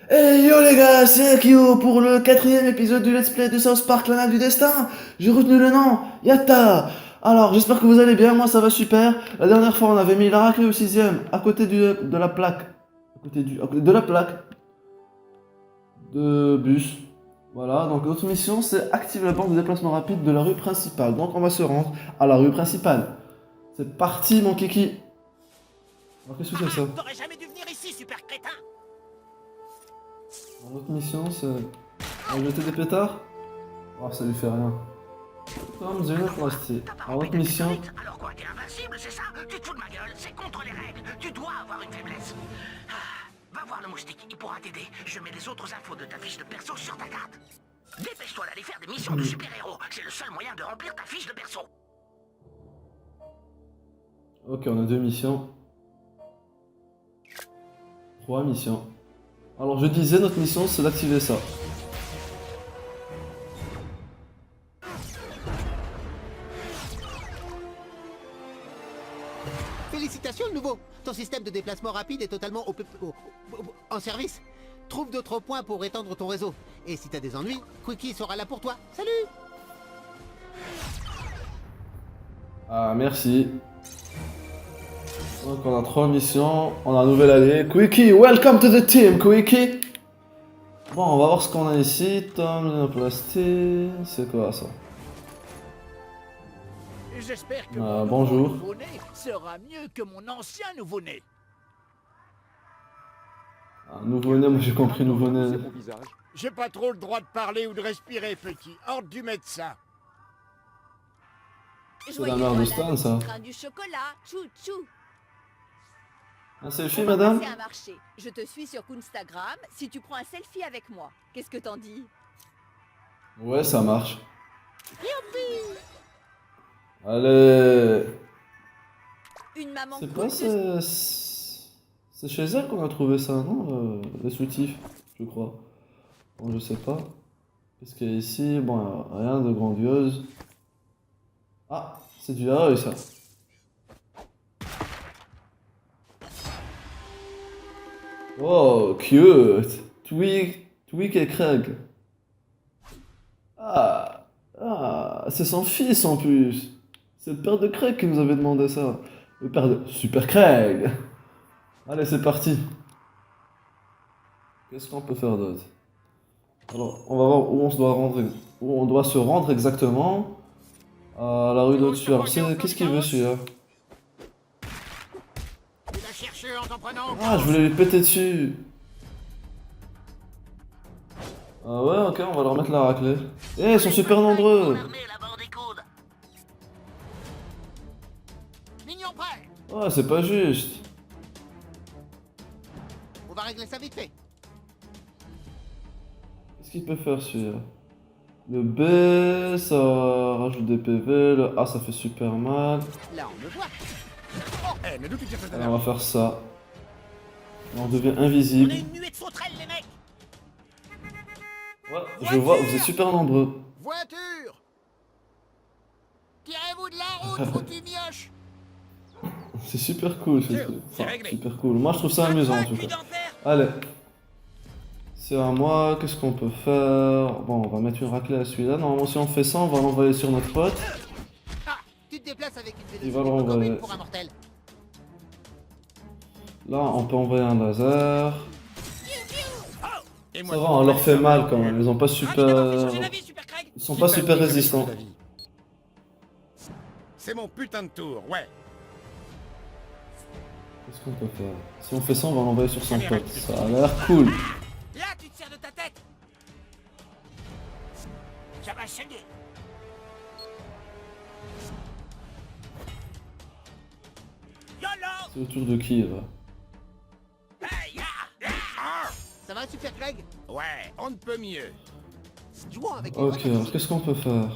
Hey yo les gars, c'est Akio pour le quatrième épisode du Let's Play de South Park, la nappe du destin. J'ai retenu le nom, Yatta. Alors, j'espère que vous allez bien, moi ça va super. La dernière fois, on avait mis la raclée au sixième, à côté de la plaque. À côté de la plaque de bus. Voilà, donc notre mission, c'est activer la bande de déplacement rapide de la rue principale. Donc on va se rendre à la rue principale. C'est parti, mon kiki. Alors, qu'est-ce que c'est ça? T'aurais jamais dû venir ici, super crétin. Alors, notre mission, c'est jeter des pétards. Oh, ça lui fait rien. Tom Xenoplasty. T'as pas Alors, rempli notre ta mission. kryptonite. Alors quoi, t'es invincible, c'est ça? Tu te fous de ma gueule, c'est contre les règles. Tu dois avoir une faiblesse. Va voir le moustique, il pourra t'aider. Je mets les autres infos de ta fiche de perso sur ta carte. Dépêche-toi d'aller faire des missions de super-héros. C'est le seul moyen de remplir ta fiche de perso. Ok, on a deux missions. Trois missions. Alors, je disais, notre mission, c'est d'activer ça. Félicitations, le nouveau. Ton système de déplacement rapide est totalement en service. Trouve d'autres points pour étendre ton réseau. Et si t'as des ennuis, Quickie sera là pour toi. Salut! Ah, merci. Donc, on a trois missions. On a un nouvel allié. Quickie, welcome to the team, Quickie. Bon, on va voir ce qu'on a ici. Tom Xenoplasty. C'est quoi ça? J'espère que Ah, mon bonjour. nouveau nouveau-né sera mieux que mon ancien nouveau-né. Un nouveau-né, moi j'ai compris nouveau-né. J'ai pas trop le droit de parler ou de respirer, petit. Ordre du médecin. C'est la mère de Stan, ça. Train du chocolat, chou chou. Un selfie, On va madame? passer un marché. Je te suis sur Instagram si tu prends un selfie avec moi. Qu'est-ce que t'en dis? Ouais, ça marche. Allez. Une maman C'est cool pas de- c'est chez elle qu'on a trouvé ça, non? Les soutifs, je crois. Bon, je sais pas. Qu'est-ce qu'il y a ici? Bon, rien de grandiose. Ah, c'est du RE, ça. Oh, cute! Tweak et Craig. C'est son fils en plus. C'est le père de Craig qui nous avait demandé ça. Le père de Super Craig. Allez, c'est parti. Qu'est-ce qu'on peut faire d'autre? Alors, on va voir où on doit se rendre exactement. À la rue d'au-dessus. Alors, qu'est-ce qu'il veut celui-là? Tu l'as cherché en t'en prenant. Ah, je voulais lui péter dessus. Ah ouais, ok, on va leur mettre la raclée. Eh, ils sont super nombreux. Mignon prêt. Ouais, c'est pas juste. On va régler ça vite fait. Qu'est-ce qu'il peut faire celui-là? Le B, ça rajoute des PV. Le A, ça fait super mal. Là, on le voit. Eh, mais d'où tu tires cette Alors, on va faire ça. On devient On est invisible. une nuée de sauterelles, les mecs. Ouais, je vois, vous êtes super nombreux. Voiture. Tirez-vous de la route, foutu mioche. C'est super cool ce truc. c'est Enfin, réglé. super cool. Moi, je trouve ça amusant en tout cas. Allez. C'est à moi, qu'est-ce qu'on peut faire? Bon, on va mettre une raclée à celui-là. Normalement, si on fait ça, on va l'envoyer sur notre pote. Ah, tu te déplaces avec une Il va vélocité le peu commune renvoyer. pour un mortel. Là, on peut envoyer un laser. Et Ça va, on leur fait mal quand même. Ils ont pas super. Ils sont pas super résistants. C'est mon putain de tour, ouais. Qu'est-ce qu'on peut faire? Si on fait ça, on va l'envoyer sur son pote. Ça a l'air cool. Là, tu te sers de ta tête. Ça va saigner. YOLO. C'est au tour de qui là? Hey, ah. Ça va, Super Craig? Ouais, on ne peut mieux. Jouons avec les Ok, voitures. alors qu'est-ce qu'on peut faire?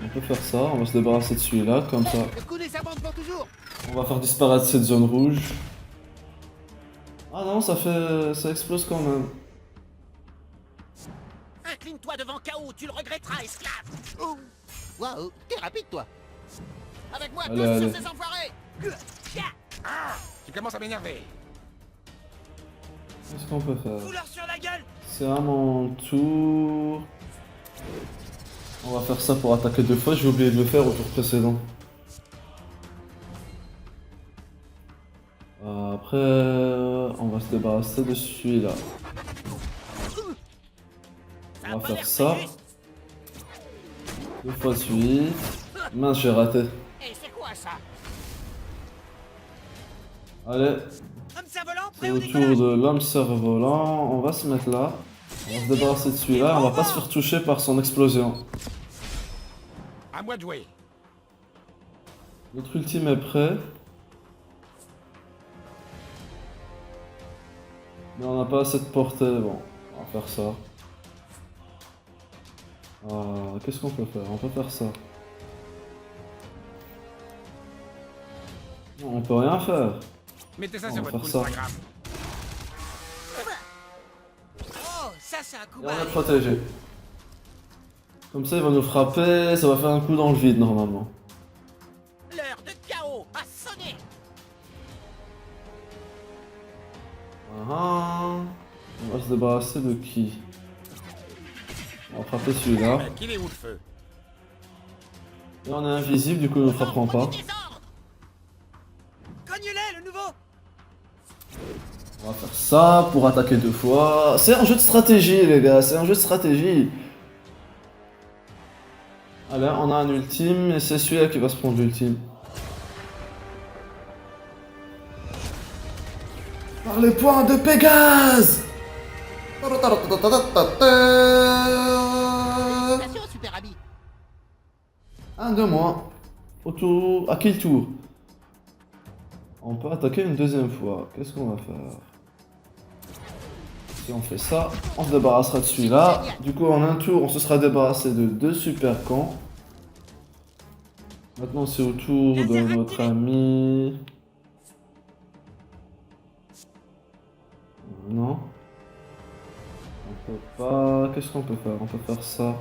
On peut faire ça, on va se débarrasser de celui-là, comme ça. Le coup des sabantes pour toujours. On va faire disparaître cette zone rouge. Ah non, ça explose quand même. Incline-toi devant K.O., tu le regretteras, esclave. Oh. Waouh, t'es rapide, toi. Avec moi, Allez, tous allez. sur ces enfoirés. Tu commences à m'énerver. Qu'est-ce qu'on peut faire? Fous-leur sur la gueule. C'est à mon tour. On va faire ça pour attaquer 2 fois, j'ai oublié de le faire au tour précédent. Après, on va se débarrasser de celui-là. On va faire ça. 2 fois de suite. Mince, j'ai raté. Et c'est quoi ça? Allez, Homme cerf-volant, c'est prêt au au tour décollage. de l'homme cerf-volant. On va se mettre là. On va se débarrasser de celui-là. On va pas se faire toucher par son explosion. À moi de jouer. Notre ultime est prêt. Mais on n'a pas assez de portée. Bon, on va faire ça. Qu'est-ce qu'on peut faire? On peut faire ça. Non, on peut rien faire. Mettez ça On sur va votre faire ça. Instagram. Oh, ça c'est un coup Et on est bas. protégé. Comme ça, il va nous frapper. Ça va faire un coup dans le vide normalement. L'heure de chaos a sonné. On va se débarrasser de qui? On va frapper celui-là. Qu'il est où le feu? Et on est invisible, du coup, ils ne frapperont pas. Désordre. Cogne-les, le nouveau. On va faire ça pour attaquer 2 fois. C'est un jeu de stratégie, les gars. C'est un jeu de stratégie. Allez, on a un ultime et c'est celui-là qui va se prendre l'ultime. Par les points de Pégase! Félicitations, Super Ami. Un de moins. Au tour. À quel tour? On peut attaquer une 2e fois. Qu'est-ce qu'on va faire? Si on fait ça, on se débarrassera de celui-là. Du coup, en un tour, on se sera débarrassé de 2 super camps. Maintenant, c'est au tour de notre ami. Non. On peut pas. Qu'est-ce qu'on peut faire? On peut faire ça.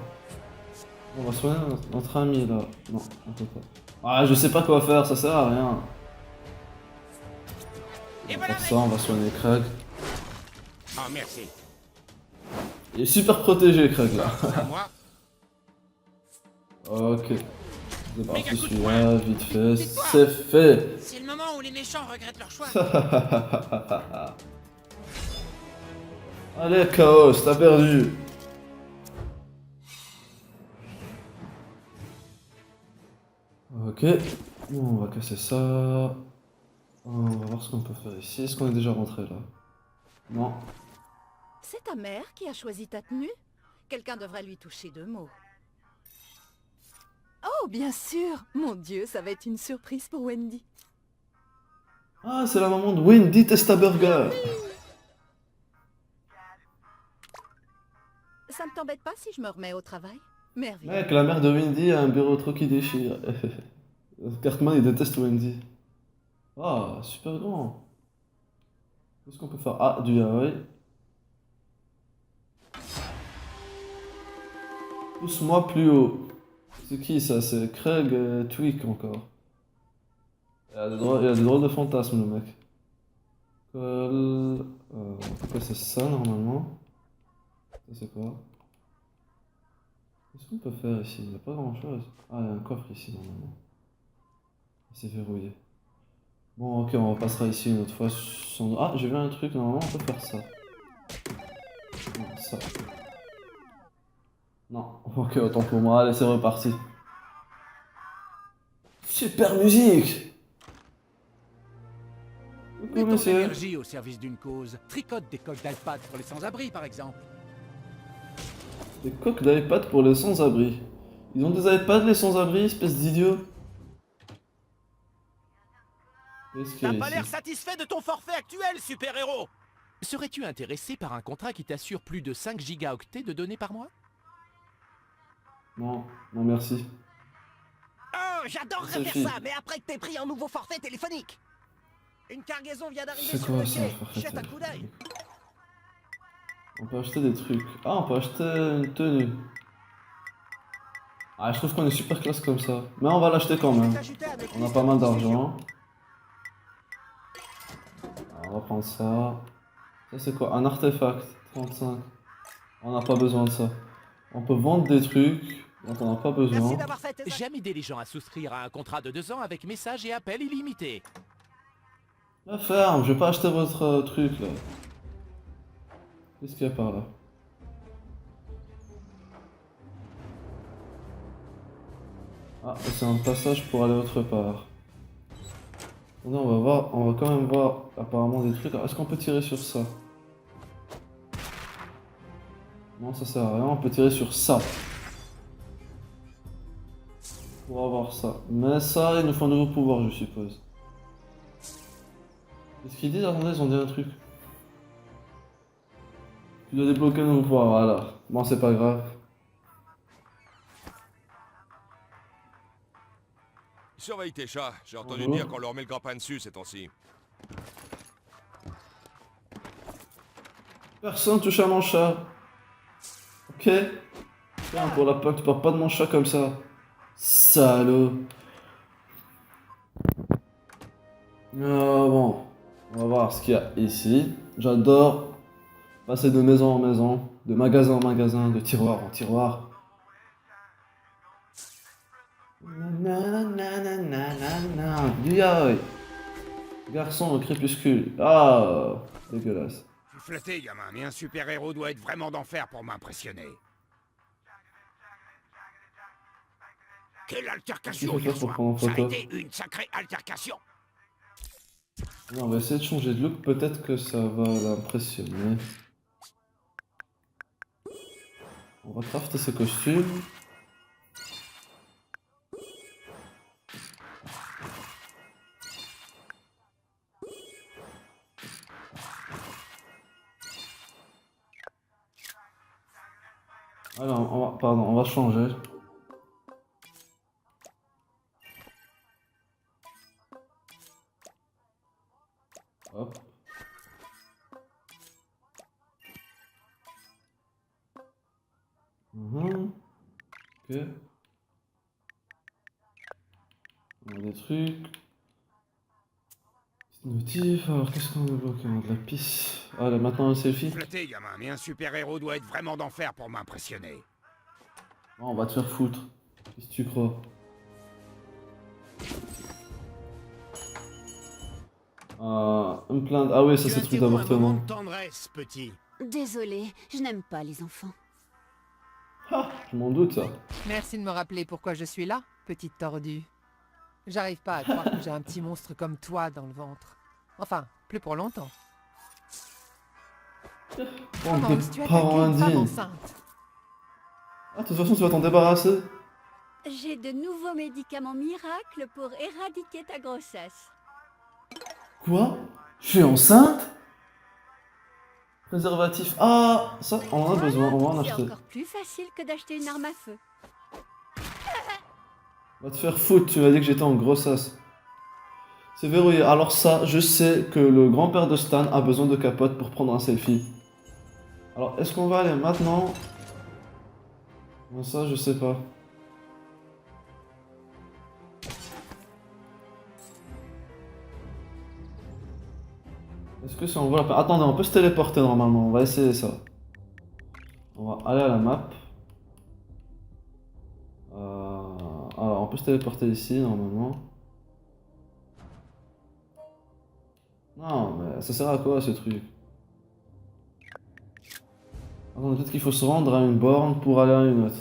On va soigner notre ami là. Non, on peut pas. Ah, je sais pas quoi faire, ça sert à rien. On va faire ça, on va soigner Craig. Oh, merci. Il est super protégé, Craig là. À moi. Ok. Débarrasser celui-là, vite fait. C'est fait. C'est le moment où les méchants regrettent leur choix. Allez, Chaos, t'as perdu. Ok. Bon, on va casser ça. On va voir ce qu'on peut faire ici. Est-ce qu'on est déjà rentré là? Non. C'est ta mère qui a choisi ta tenue? Quelqu'un devrait lui toucher 2 mots. Oh, bien sûr! Mon Dieu, ça va être une surprise pour Wendy. Ah, c'est la maman de Wendy Testaburger. Ça ne t'embête pas si je me remets au travail? Merveilleux. Mec, la mère de Wendy a un bureau trop qui déchire. Cartman, il déteste Wendy. Ah, super grand. Qu'est-ce qu'on peut faire? Ah, du yaoi. Pousse-moi plus haut. C'est qui ça? C'est Craig Tweak encore. Il a des drôles de fantasmes, le mec. Pourquoi c'est ça normalement? Ça c'est quoi? Qu'est-ce qu'on peut faire ici? Il n'y a pas grand chose. Ah, il y a un coffre ici normalement. C'est verrouillé. Bon, ok, on repassera ici une autre fois. Ah, j'ai vu un truc, normalement on peut faire ça. Non, ça. Non, ok, autant pour moi. Allez, c'est reparti. Super musique! Mets Coucou, ton monsieur. énergie au service d'une cause. Tricote des coques d'iPad pour les sans-abri, par exemple. Des coques d'iPad pour les sans-abri. Ils ont des iPads, les sans-abri, espèce d'idiot. Qu'est-ce qu'il y T'as a pas l'air ici? satisfait de ton forfait actuel, super-héros. Serais-tu intéressé par un contrat qui t'assure plus de 5 gigaoctets de données par mois? Non, non merci. Oh, j'adorerais C'est faire fini. ça, mais après que t'aies pris un nouveau forfait téléphonique. Une cargaison vient d'arriver C'est sur quoi le ça, quai. forfait Jette un coup d'œil. On peut acheter des trucs. Ah, on peut acheter une tenue. Ah, je trouve qu'on est super classe comme ça. Mais on va l'acheter quand même. On a pas mal d'argent. on va prendre ça. Ça c'est quoi? Un artefact. 35. On n'a pas besoin de ça. On peut vendre des trucs dont on n'a pas besoin. Merci d'avoir fait tes... J'aime aider les gens à souscrire à un contrat de 2 ans avec messages et appels illimités. La ferme, je vais pas acheter votre truc là. Qu'est-ce qu'il y a par là? Ah, et c'est un passage pour aller autre part. Attendez, on va voir, on va quand même voir apparemment des trucs. Est-ce qu'on peut tirer sur ça? Non, ça sert à rien, on peut tirer sur ça. Pour avoir ça. Mais ça, il nous faut un nouveau pouvoir, je suppose. Qu'est-ce qu'ils disent? Attendez, ils ont dit un truc. Tu dois débloquer un nouveau pouvoir, voilà. Bon, c'est pas grave. Surveille tes chats, j'ai entendu Bonjour. dire qu'on leur met le grappin dessus ces temps-ci. Personne touche à mon chat. Ok. Tiens, pour la Pâque, tu parles pas de mon chat comme ça. Salaud. Bon. On va voir ce qu'il y a ici. J'adore passer de maison en maison, de magasin en magasin, de tiroir en tiroir. Nananana. Yaï. Garçon au crépuscule. Ah, dégueulasse. Je suis flatté, gamin, mais un super-héros doit être vraiment d'enfer pour m'impressionner. Quelle altercation Qu'est-ce qu'il hier faut faire pour soir! prendre en Ça a photo? été une sacrée altercation! Non, on va essayer de changer de look, peut-être que ça va l'impressionner. On va crafter ses costumes. Alors, pardon, on va changer. Hop. Ok. On a des trucs. Petite notif. Alors, qu'est-ce qu'on a bloqué? On a de la pisse. Allez, maintenant un selfie. Flatté, gamin, mais un super-héros doit être vraiment d'enfer pour m'impressionner. Non, on va te faire foutre. Qu'est-ce que tu crois? Une plainte. Ah oui, ça c'est le truc d'avortement. Tendresse, petit. Désolée, je n'aime pas les enfants. Ah, je m'en doute ça. Merci de me rappeler pourquoi je suis là, petite tordue. J'arrive pas à croire que j'ai un petit monstre comme toi dans le ventre. Enfin, plus pour longtemps. Bande Comment de oses-tu attaquer parents une femme indignes. enceinte? Ah, de toute façon, tu vas t'en débarrasser. J'ai de nouveaux médicaments miracles pour éradiquer ta grossesse. Quoi? Je suis enceinte? Préservatif. Ah, ça, on en a besoin, on va en C'est acheter. encore plus facile que d'acheter une arme à feu. Va te faire foutre, tu m'as dit que j'étais en grossesse. C'est verrouillé. Alors ça, je sais que le grand-père de Stan a besoin de capote pour prendre un selfie. Alors, est-ce qu'on va aller maintenant? Non, ça, je sais pas. Est-ce que ça en vaut la peine? Attendez, on peut se téléporter normalement, on va essayer ça. On va aller à la map. Alors, on peut se téléporter ici normalement. Non, mais ça sert à quoi ce truc? Attendez, peut-être qu'il faut se rendre à une borne pour aller à une autre.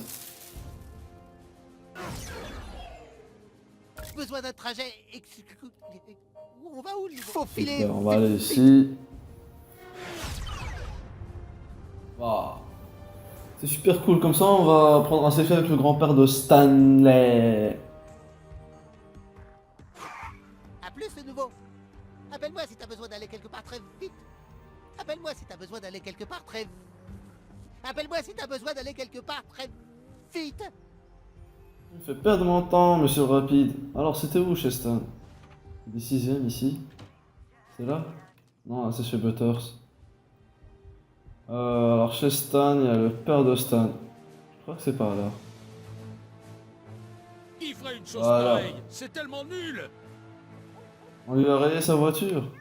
J'ai besoin d'un trajet. On va où? Faut filer. Super, on va aller ici. Waouh. C'est super cool, comme ça on va prendre un selfie avec le grand-père de Stanley. À plus, ce nouveau. Appelle-moi si t'as besoin d'aller quelque part très vite. Appelle-moi si t'as besoin d'aller quelque part très... Appelle-moi si t'as besoin d'aller quelque part très vite. Tu me fais perdre mon temps, monsieur Rapide. Alors c'était où chez Stan? Des 6ème ici. C'est là? Non, là, c'est chez Butters. Alors chez Stan, il y a le père de Stan. Je crois que c'est par là. Il ferait une chose Voilà. pareille, c'est tellement nul! On lui a rayé sa voiture.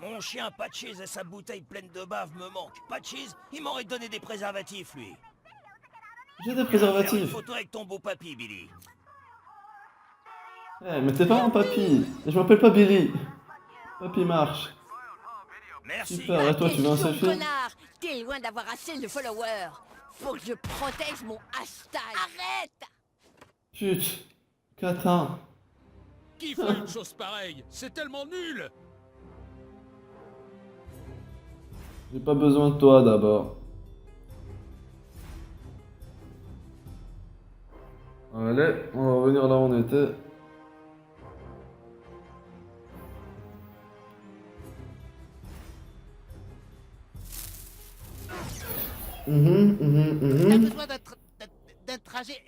Mon mon chien Patches et sa bouteille pleine de bave me manquent. Patches, il m'aurait donné des préservatifs, lui. J'ai des Faire une préservatifs. photo avec ton beau papy, Billy. Eh, mais t'es pas mon papy. Et je m'appelle pas Billy. Papy marche. Merci. Super, et toi, tu veux un selfie? Connard, t'es loin d'avoir assez de followers. Faut que je protège mon hashtag. Arrête! Chut. Catin. Qui fait une chose pareille? C'est tellement nul! J'ai pas besoin de toi d'abord. Allez, on va revenir là où on était. T'as besoin d'un trajet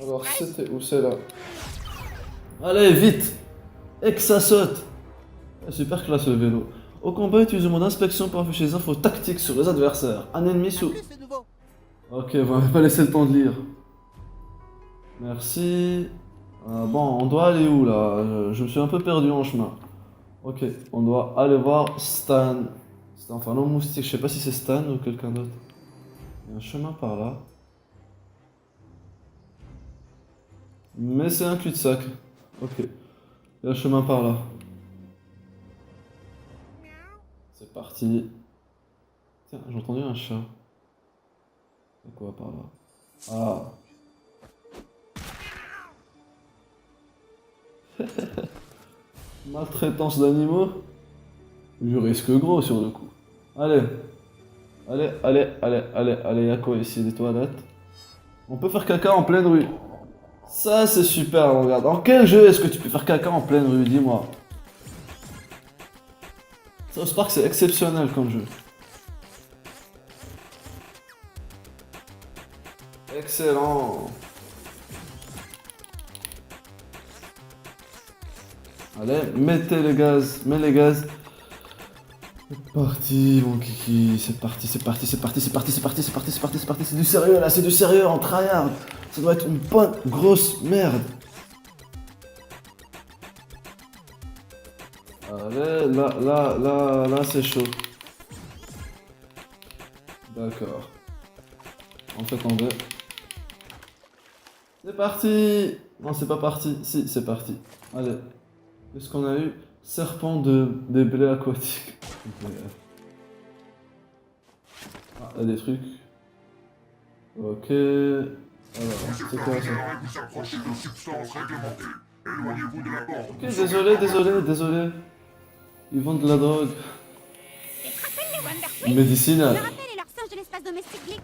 Alors express. c'était où? C'est là. Allez, vite! Et que ça saute! Super classe le vélo. Au combat, utilise le mode inspection pour afficher les infos tactiques sur les adversaires. Un ennemi sous... Plus, c'est nouveau. Ok, vous m'avez pas laissé le temps de lire. Merci. Bon, on doit aller où là? Je me suis un peu perdu en chemin. Ok, on doit aller voir Stan. Enfin, non, moustique, je sais pas si c'est Stan ou quelqu'un d'autre. Il y a un chemin par là. Mais c'est un cul-de-sac. Ok. Il y a un chemin par là. C'est parti. Tiens, j'ai entendu un chat. C'est quoi par là? Ah. Maltraitance d'animaux? Je risque gros sur le coup. Allez. Allez, y'a quoi ici? Des toilettes? On peut faire caca en pleine rue. Ça c'est super, regarde. Dans quel jeu est-ce que tu peux faire caca en pleine rue? Dis-moi. South Park c'est exceptionnel comme jeu. Excellent. Allez, mettez les gaz, mets les gaz. C'est parti, mon kiki, c'est parti, c'est du sérieux là, c'est du sérieux en tryhard. Ça doit être une bonne grosse merde. Allez, là, c'est chaud. D'accord. En fait, on veut. C'est parti. Non, c'est pas parti. Si, c'est parti. Allez. Qu'est-ce qu'on a eu? Serpent des blés aquatiques. Ah, il y a des trucs. Ok. Alors, c'est quoi ça? Ok, désolé. Ils vendent de la drogue. Médicinale. rappelle leur singe de l'espace domestique.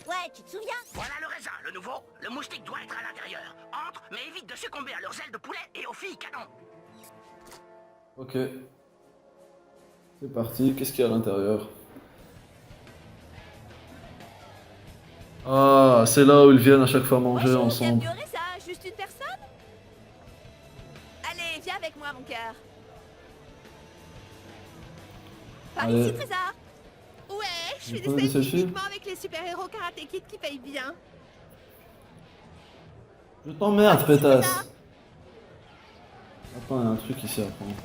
Ouais, tu te souviens? Voilà le raisin, le nouveau. Le moustique doit être à l'intérieur. Entre, mais évite de succomber à leurs ailes de poulet et aux filles canon. Ok. C'est parti, qu'est-ce qu'il y a à l'intérieur? Ah, c'est là où ils viennent à chaque fois manger ensemble. Bienvenue au raisin, juste une personne? Allez, viens avec moi, mon cœur. Par Allez. ici, Trésor. Ouais, je suis prenez des des selfies uniquement avec les super-héros Karate Kid qui payent bien. Je t'emmerde, pétasse. Attends, il y a un truc ici à prendre.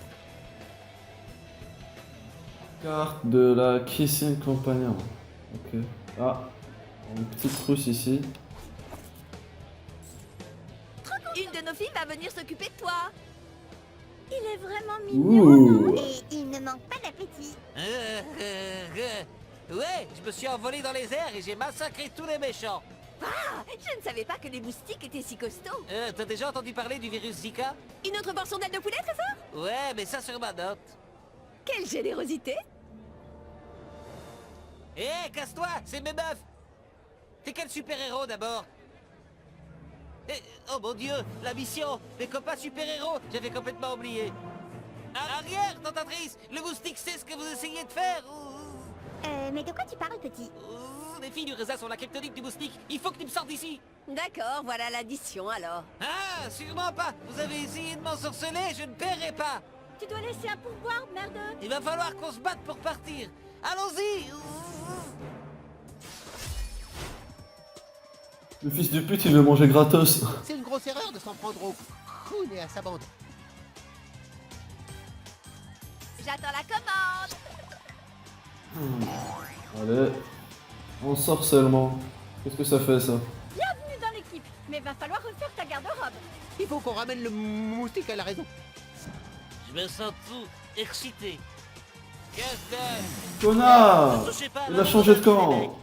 Carte de la Kissing Companion. Ok. Ah, une petite trousse ici. Une de nos filles va venir s'occuper de toi. Il est vraiment mignon. Ouh. Et il ne manque pas d'appétit. Ouais, je me suis envolé dans les airs et j'ai massacré tous les méchants. Ah, je ne savais pas que les moustiques étaient si costauds. T'as déjà entendu parler du virus Zika? Une autre portion d'aile de poulet, Trésor? Ouais, mais ça sur ma note. Quelle générosité. Hé, casse-toi, c'est mes meufs. T'es quel super-héros d'abord? Oh mon dieu, la mission, les copains super-héros, j'avais complètement oublié. Arrière, tentatrice, le moustique sait ce que vous essayez de faire. Mais de quoi tu parles, petit? Les filles du raisin sont la kryptonite du moustique, il faut que tu me sortes d'ici. D'accord, voilà l'addition alors. Ah, sûrement pas, vous avez essayé de m'ensorceler, je ne paierai pas. Tu dois laisser un pourboire, merde. Il va falloir qu'on se batte pour partir. Allons-y. Le fils du pute, il veut manger gratos. C'est une grosse erreur de s'en prendre au Coon et à sa bande. J'attends la commande. Allez. Ensorcellement. Qu'est-ce que ça fait ça? Bienvenue dans l'équipe. Mais va falloir refaire ta garde-robe. Il faut qu'on ramène le moustique à la raison. Je me sens tout excité. Qu'est-ce que... Connard! Il a changé de camp.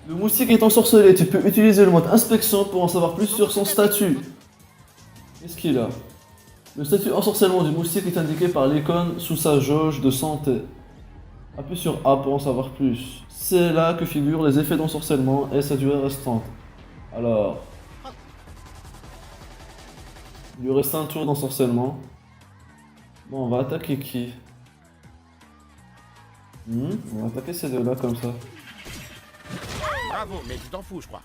Le moustique est ensorcelé. Tu peux utiliser le mode inspection pour en savoir plus sur son statut. Qu'est-ce qu'il a? Le statut ensorcellement du moustique est indiqué par l'icône sous sa jauge de santé. Appuie sur A pour en savoir plus. C'est là que figurent les effets d'ensorcellement et sa durée restante. Alors... Il lui reste un tour d'ensorcellement. Bon, on va attaquer qui? On va attaquer ces deux-là comme ça. Bravo, mais tu t'en fous, je crois.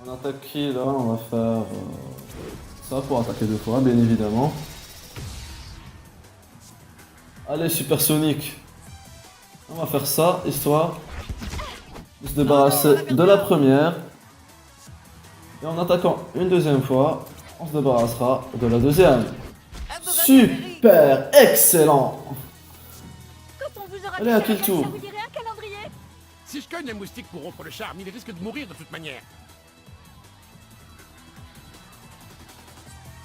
On attaque qui là? On va faire ça pour attaquer deux fois, bien évidemment. Allez, supersonique. On va faire ça, histoire de se débarrasser de la première. Et en attaquant une deuxième fois, on se débarrassera de la deuxième. Super, excellent. Quand on vous aura Allez, à mis qui le la tour? ça vous dirait un calendrier? Si je cogne les moustiques pour rompre le charme, il risque de mourir de toute manière.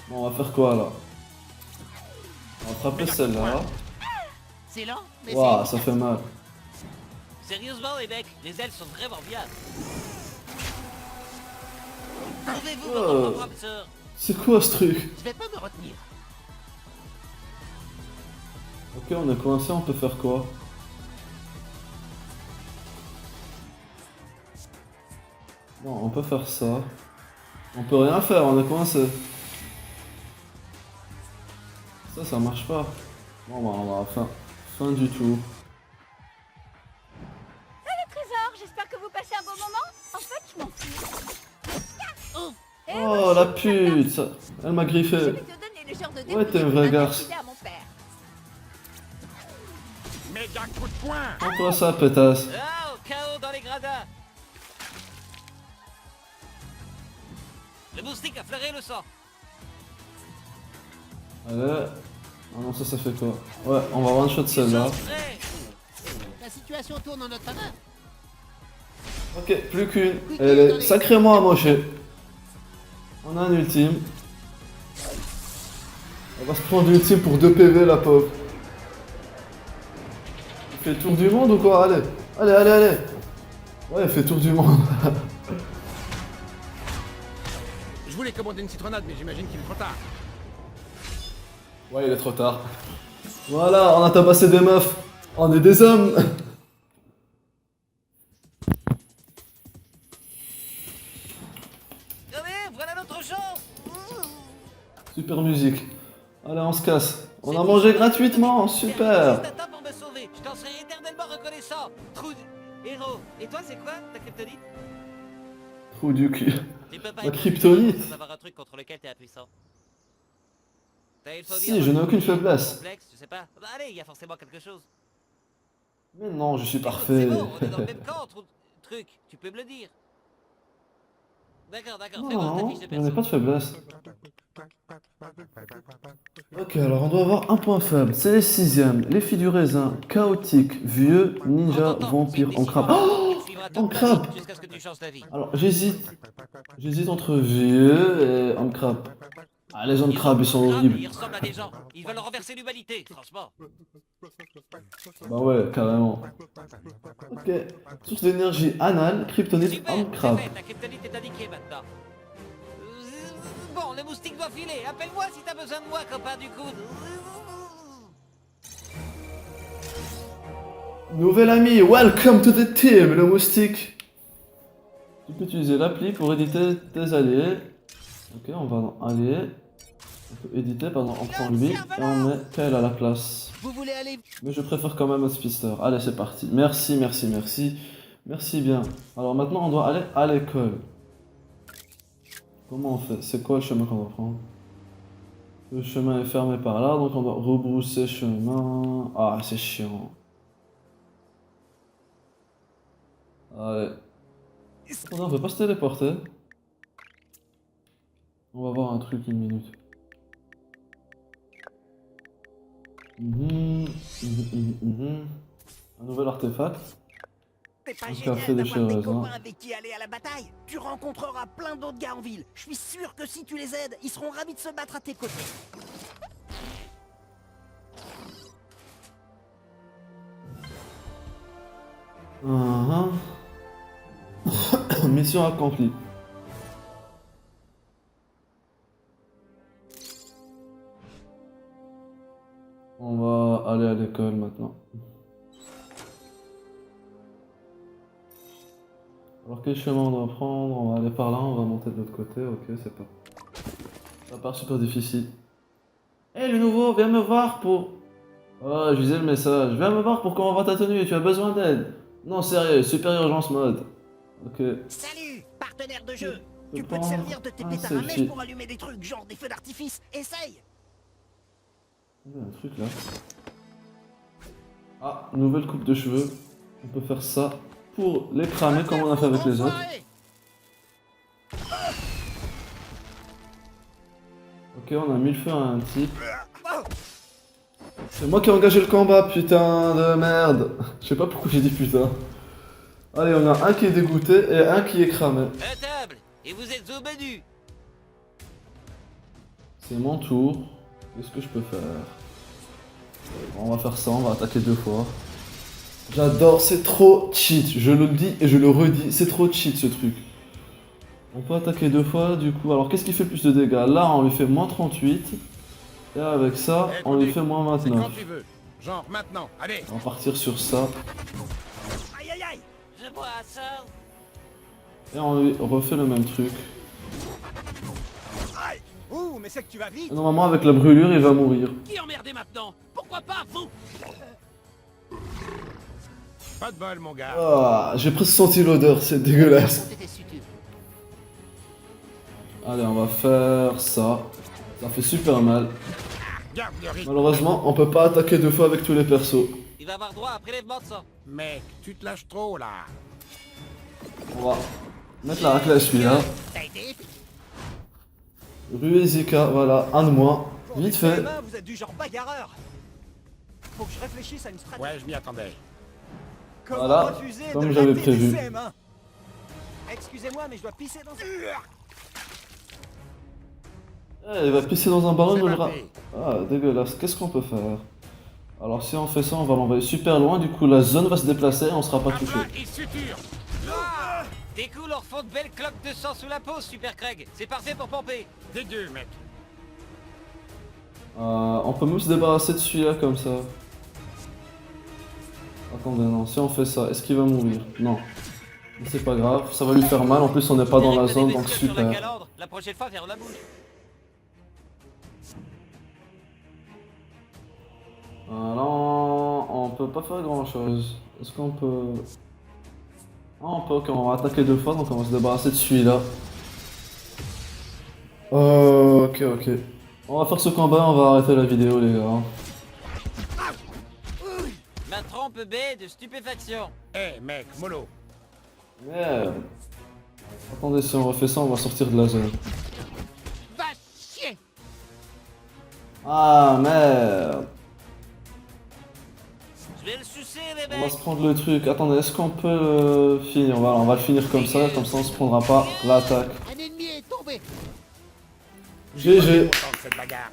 Bon, on va faire quoi là? On va attraper celle-là. C'est lent, mais Waouh, ça fait mal. Sérieusement, les mecs, les ailes sont vraiment bien. Pouvez-vous me Oh. reprendre sœur? C'est quoi ce truc? Je vais pas me retenir. Ok, on est coincé, on peut faire quoi? Bon, on peut faire ça. On peut rien faire, on est coincé. Ça marche pas. Bon, bah, on va fin du tour. Le trésor, j'espère que vous passez un bon moment. En fait, je m'en fous. Et Oh la pute, ça- elle m'a Je griffé. vais te donner le genre de Ouais, t'es un débrouille vrai que garce. j'avais à mon père. Méga coup de poing. Prends-toi ça, pétasse. Oh, chaos dans les gradins. Le moustique a flairé le sang. Allez. Ah non, ça fait quoi? Ouais, on va one-shot celle-là. Frais. La situation tourne en notre faveur. Ok, plus qu'une. Elle est sacrément amochée. On a un ultime. On va se prendre l'ultime pour 2 PV, la pauvre. Elle fait le tour du monde ou quoi? Allez. Allez. Ouais, elle fait le tour du monde. Je voulais commander une citronnade, mais j'imagine qu'il est trop tard. Ouais, il est trop tard. Voilà, on a tabassé des meufs. On est des hommes. Allez, voilà notre chance. Super musique. Allez, on se casse. On a mangé gratuitement, super. Juste à temps pour me sauver. Je t'en serai éternellement reconnaissant. Trou héros. Et toi, c'est quoi ta kryptonite? Trou du cul. Tu peux pas La être kryptonite. sans avoir un truc contre lequel t'es impuissant. T'as une phobie Si, je n'ai aucune faiblesse. complexe, je sais pas. Bah allez, il y a forcément quelque chose. Mais non, je suis C'est parfait. bon, on est dans le même camp, truc. Tu peux me le dire. D'accord, fais voir ta Non, fiche de je perso. n'ai pas de faiblesse. Ok, alors on doit avoir un point faible. C'est les 6e. Les filles du raisin, chaotique, vieux, ninja, vampire, en crabe. Oh, en crabe. Jusqu'à ce que tu changes ta vie. Alors j'hésite. J'hésite entre vieux et homme crabe. Ah, les hommes crabes, ils sont horribles. Ils ressemblent à des gens. Ils veulent renverser l'humanité, franchement. Bah ouais, carrément. Ok. Source d'énergie anale, kryptonite, Super, homme c'est crabe. fait, ta kryptonite est indiquée maintenant. Bon, le moustique doit filer. Appelle-moi si t'as besoin de moi, copain du coude. Nouvel ami, welcome to the team, le moustique. Tu peux utiliser l'appli pour éditer tes alliés. Ok, on va dans alliés. On peut éditer, par exemple, on prend lui et on met Kyle à la place. Vous voulez aller... Mais je préfère quand même un Spister. Allez, c'est parti. Merci. Merci bien. Alors maintenant, on doit aller à l'école. Comment on fait? C'est quoi le chemin qu'on va prendre? Le chemin est fermé par là, donc on doit rebrousser chemin. Ah, c'est chiant. Allez. Attendez, on peut pas se téléporter? On va voir un truc une minute. Un nouvel artefact. C'est pas Un génial café de d'avoir des chez copains Raisin. avec qui aller à la bataille. Tu rencontreras plein d'autres gars en ville. Je suis sûr que si tu les aides, ils seront ravis de se battre à tes côtés. Mission accomplie. On va aller à l'école maintenant. Alors quel chemin on doit prendre? On va aller par là, on va monter de l'autre côté, ok, c'est pas... Ça part super difficile. Hé le nouveau, viens me voir pour... Oh, je lisais le message. Viens me voir pour qu'on revoie ta tenue, tu as besoin d'aide. Non, sérieux, super urgence mode. Ok. Salut, partenaire de jeu. Je Tu peux te prends servir de tes un pétards à selfie. mèche pour allumer des trucs, genre des feux d'artifice. Essaye. Il y a un truc là. Ah, nouvelle coupe de cheveux. On peut faire ça pour les cramer comme on a fait avec les autres. Ok, on a mis le feu à un type. C'est moi qui ai engagé le combat, putain de merde. Je sais pas pourquoi j'ai dit putain. Allez, on a un qui est dégoûté et un qui est cramé. À table, et vous êtes au menu. C'est mon tour. Qu'est-ce que je peux faire? On va faire ça, on va attaquer 2 fois. J'adore, c'est trop cheat. Je le dis et je le redis, c'est trop cheat ce truc. On peut attaquer 2 fois du coup. Alors qu'est-ce qui fait le plus de dégâts? Là on lui fait moins 38. Et avec ça, Eh, on lui Tony, fait moins C'est 29. quand tu veux. Genre maintenant, allez. On va partir sur ça. Aïe aïe aïe. Je vois ça. Et on lui refait le même truc. Aïe. Ouh, mais c'est que tu vas vite. Et normalement avec la brûlure il va mourir. Qui emmerdez maintenant? Pourquoi pas vous? Pas de bol, mon gars. Ah, j'ai presque senti l'odeur, c'est dégueulasse. T'étais sutu. Allez, on va faire ça. Ça fait super mal. Garde le rythme. Malheureusement, on peut pas attaquer 2 fois avec tous les persos. Il va avoir droit à un prélèvement de sang. Mec, tu te lâches trop là. On va mettre la raclée à celui-là. T'as été épique. Rue Zika, voilà, un de moins. Vite fait. Vous êtes du genre bagarreur. Faut que je réfléchisse à une stratégie. Ouais, je m'y attendais. Comment Voilà, refuser comme de j'avais rater prévu. des CM1? Excusez-moi, mais je dois pisser dans Eh, il va pisser dans un ballon C'est de rat. parti. Ah, dégueulasse. Qu'est-ce qu'on peut faire? Alors, si on fait ça, on va l'envoyer super loin. Du coup, la zone va se déplacer et on sera pas Un touché. plat et suture. Des coups leur font de belles cloques de sang sous la peau, Super Craig. C'est parfait pour pomper. Dégueu, mec. On peut même se débarrasser de celui-là comme ça. Attendez, non. Si on fait ça, est-ce qu'il va mourir? Non. Mais c'est pas grave. Ça va lui faire mal. En plus, on n'est pas dans la zone, donc Sur la super. calandre, la prochaine fois, vers la bouche. Là, on peut pas faire grand chose. Est-ce qu'on peut... Ah, on peut, ok, on va attaquer 2 fois, donc on va se débarrasser de celui-là. Ok, ok. On va faire ce combat, on va arrêter la vidéo, les gars. Ma trompe baie de stupéfaction. Eh, mec, mollo. Merde. Attendez, si on refait ça, on va sortir de la zone. Va chier. Ah, merde. Je vais le sucer, les On va mecs. se prendre le truc. Attendez, est-ce qu'on peut le finir? Voilà, on va le finir comme ça on se prendra pas l'attaque. Un ennemi est tombé. GG. Content de cette bagarre.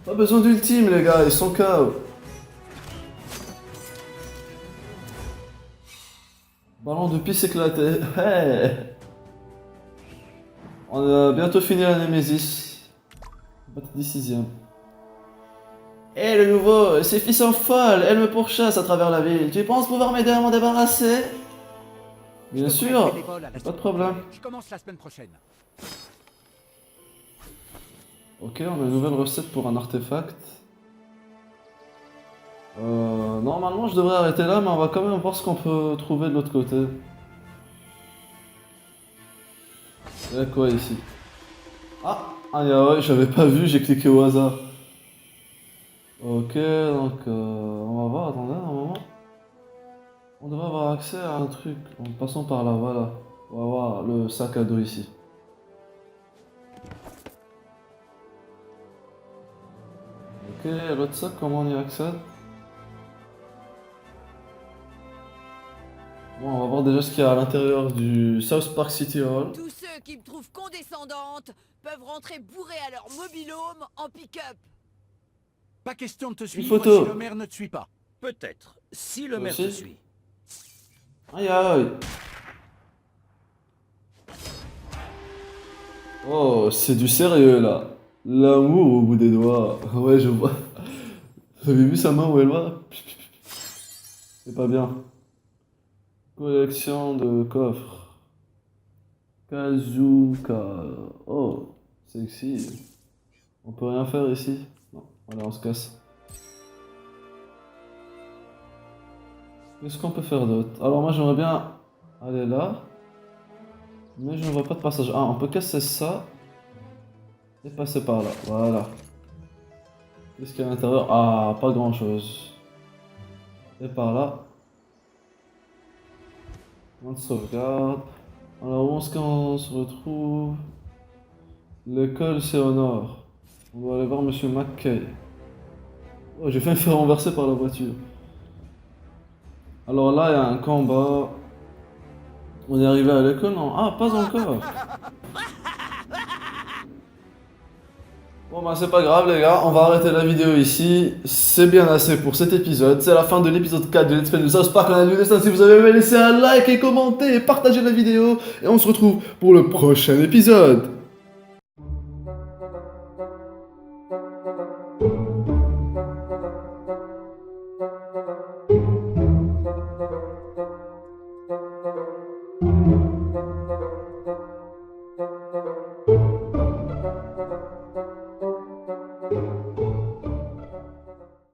Pas besoin d'ultime, les gars, ils sont KO. Ballon de pisse éclaté. Hey. On a bientôt fini la Nemesis. Bataille 6ème. Eh le nouveau, ces filles sont folles, elles me pourchassent à travers la ville. Tu penses pouvoir m'aider à m'en débarrasser? Bien sûr, pas de problème. Je commence la semaine prochaine. Ok, on a une nouvelle recette pour un artefact. Normalement je devrais arrêter là, mais on va quand même voir ce qu'on peut trouver de l'autre côté. Il y a quoi ici? Ah, ouais, j'avais pas vu, j'ai cliqué au hasard. Ok, donc on va voir, attendez un moment. On devrait avoir accès à un truc en passant par là, voilà. On va voir le sac à dos ici. Ok, l'autre ça, comment on y accède? Bon, on va voir déjà ce qu'il y a à l'intérieur du South Park City Hall. Tous ceux qui me trouvent condescendante peuvent rentrer bourrés à leur mobilhome en pick-up. Pas question de te Une suivre photo. si le maire ne te suit pas. Peut-être, si le Toi maire te aussi suit. Aïe aïe. Oh, c'est du sérieux là. L'amour au bout des doigts. Ouais, je vois. Vous avez vu sa main où elle va? C'est pas bien. Collection de coffres. Kazuka. Oh, sexy. On peut rien faire ici? Non, voilà, on se casse. Qu'est-ce qu'on peut faire d'autre? Alors moi j'aimerais bien aller là. Mais je ne vois pas de passage. Ah, on peut casser ça. Et passer par là. Voilà. Qu'est-ce qu'il y a à l'intérieur? Ah, pas grand chose. Et par là. On sauvegarde. Alors où est-ce qu'on se retrouve? L'école c'est au nord. On doit aller voir Monsieur McKay. Oh, j'ai failli me faire renverser par la voiture. Alors là, il y a un combat. On est arrivé à l'école, non? Ah, pas encore. Bon bah c'est pas grave les gars, on va arrêter la vidéo ici. C'est bien assez pour cet épisode. C'est la fin de l'épisode 4 de Let's Play de South Park Clannad du Destin. Si vous avez aimé, laissez un like et commentez et partagez la vidéo. Et on se retrouve pour le prochain épisode.